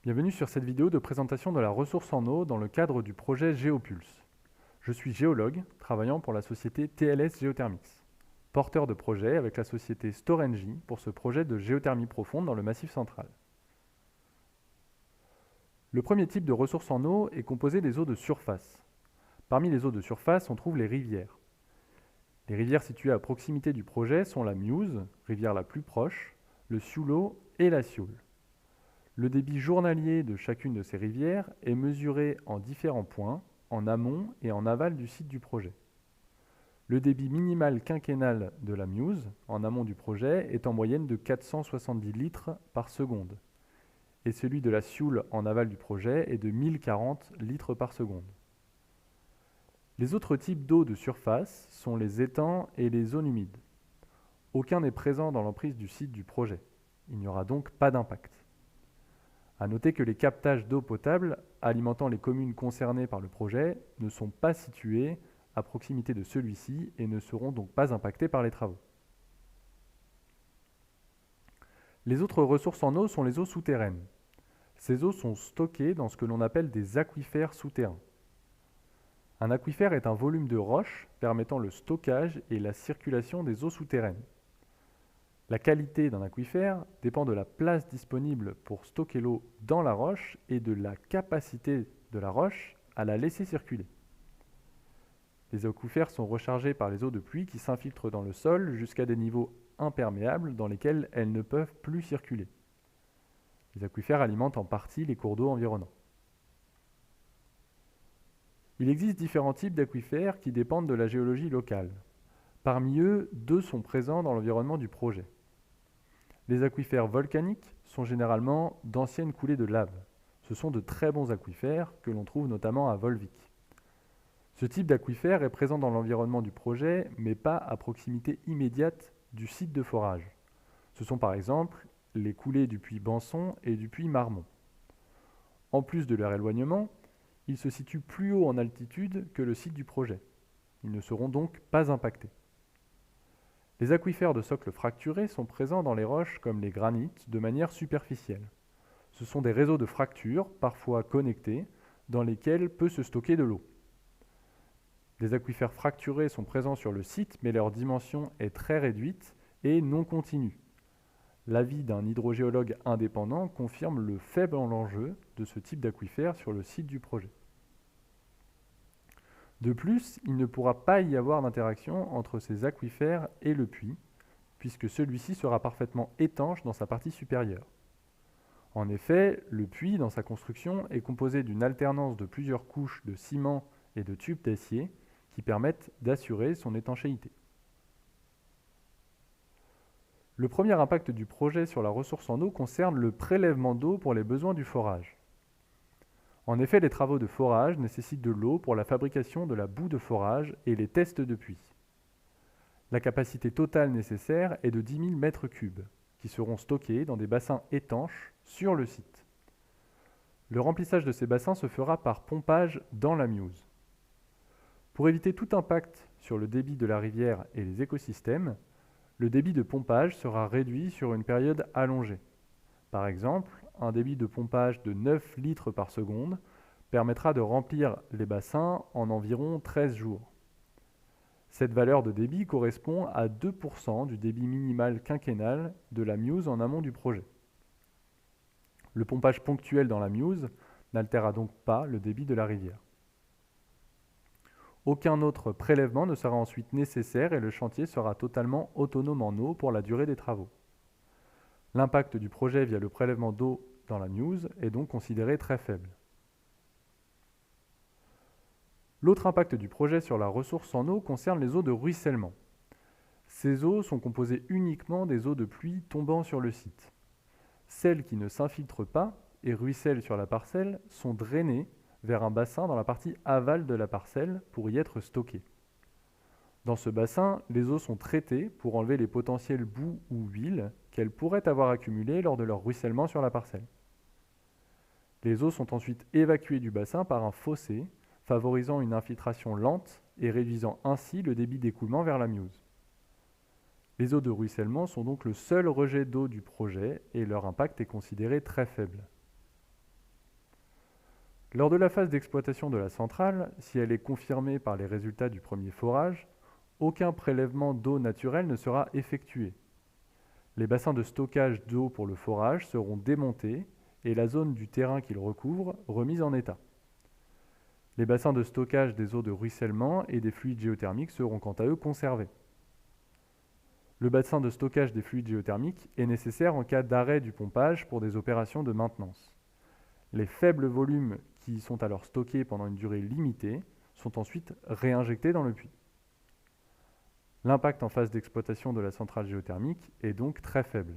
Bienvenue sur cette vidéo de présentation de la ressource en eau dans le cadre du projet Géopulse. Je suis géologue, travaillant pour la société TLS Geothermics, porteur de projet avec la société Storengy pour ce projet de géothermie profonde dans le Massif central. Le premier type de ressource en eau est composé des eaux de surface. Parmi les eaux de surface, on trouve les rivières. Les rivières situées à proximité du projet sont la Meuse, rivière la plus proche, le Sioulo et la Sioule. Le débit journalier de chacune de ces rivières est mesuré en différents points, en amont et en aval du site du projet. Le débit minimal quinquennal de la Meuse, en amont du projet, est en moyenne de 470 litres par seconde, et celui de la Sioule en aval du projet est de 1040 litres par seconde. Les autres types d'eau de surface sont les étangs et les zones humides. Aucun n'est présent dans l'emprise du site du projet. Il n'y aura donc pas d'impact. À noter que les captages d'eau potable alimentant les communes concernées par le projet ne sont pas situés à proximité de celui-ci et ne seront donc pas impactés par les travaux. Les autres ressources en eau sont les eaux souterraines. Ces eaux sont stockées dans ce que l'on appelle des aquifères souterrains. Un aquifère est un volume de roche permettant le stockage et la circulation des eaux souterraines. La qualité d'un aquifère dépend de la place disponible pour stocker l'eau dans la roche et de la capacité de la roche à la laisser circuler. Les aquifères sont rechargés par les eaux de pluie qui s'infiltrent dans le sol jusqu'à des niveaux imperméables dans lesquels elles ne peuvent plus circuler. Les aquifères alimentent en partie les cours d'eau environnants. Il existe différents types d'aquifères qui dépendent de la géologie locale. Parmi eux, deux sont présents dans l'environnement du projet. Les aquifères volcaniques sont généralement d'anciennes coulées de lave. Ce sont de très bons aquifères que l'on trouve notamment à Volvic. Ce type d'aquifère est présent dans l'environnement du projet, mais pas à proximité immédiate du site de forage. Ce sont par exemple les coulées du puits Banson et du puits Marmont. En plus de leur éloignement, ils se situent plus haut en altitude que le site du projet. Ils ne seront donc pas impactés. Les aquifères de socle fracturé sont présents dans les roches comme les granites de manière superficielle. Ce sont des réseaux de fractures, parfois connectés, dans lesquels peut se stocker de l'eau. Des aquifères fracturés sont présents sur le site, mais leur dimension est très réduite et non continue. L'avis d'un hydrogéologue indépendant confirme le faible enjeu de ce type d'aquifère sur le site du projet. De plus, il ne pourra pas y avoir d'interaction entre ces aquifères et le puits, puisque celui-ci sera parfaitement étanche dans sa partie supérieure. En effet, le puits, dans sa construction, est composé d'une alternance de plusieurs couches de ciment et de tubes d'acier qui permettent d'assurer son étanchéité. Le premier impact du projet sur la ressource en eau concerne le prélèvement d'eau pour les besoins du forage. En effet, les travaux de forage nécessitent de l'eau pour la fabrication de la boue de forage et les tests de puits. La capacité totale nécessaire est de 10 000 mètres cubes, qui seront stockés dans des bassins étanches sur le site. Le remplissage de ces bassins se fera par pompage dans la Meuse. Pour éviter tout impact sur le débit de la rivière et les écosystèmes, le débit de pompage sera réduit sur une période allongée. Par exemple, un débit de pompage de 9 litres par seconde permettra de remplir les bassins en environ 13 jours. Cette valeur de débit correspond à 2% du débit minimal quinquennal de la Meuse en amont du projet. Le pompage ponctuel dans la Meuse n'altérera donc pas le débit de la rivière. Aucun autre prélèvement ne sera ensuite nécessaire et le chantier sera totalement autonome en eau pour la durée des travaux. L'impact du projet via le prélèvement d'eau dans la Meuse est donc considéré très faible. L'autre impact du projet sur la ressource en eau concerne les eaux de ruissellement. Ces eaux sont composées uniquement des eaux de pluie tombant sur le site. Celles qui ne s'infiltrent pas et ruissellent sur la parcelle sont drainées vers un bassin dans la partie aval de la parcelle pour y être stockées. Dans ce bassin, les eaux sont traitées pour enlever les potentielles boues ou huiles qu'elles pourraient avoir accumulées lors de leur ruissellement sur la parcelle. Les eaux sont ensuite évacuées du bassin par un fossé, favorisant une infiltration lente et réduisant ainsi le débit d'écoulement vers la Meuse. Les eaux de ruissellement sont donc le seul rejet d'eau du projet et leur impact est considéré très faible. Lors de la phase d'exploitation de la centrale, si elle est confirmée par les résultats du premier forage, aucun prélèvement d'eau naturelle ne sera effectué. Les bassins de stockage d'eau pour le forage seront démontés et la zone du terrain qu'ils recouvrent remise en état. Les bassins de stockage des eaux de ruissellement et des fluides géothermiques seront quant à eux conservés. Le bassin de stockage des fluides géothermiques est nécessaire en cas d'arrêt du pompage pour des opérations de maintenance. Les faibles volumes qui y sont alors stockés pendant une durée limitée sont ensuite réinjectés dans le puits. L'impact en phase d'exploitation de la centrale géothermique est donc très faible.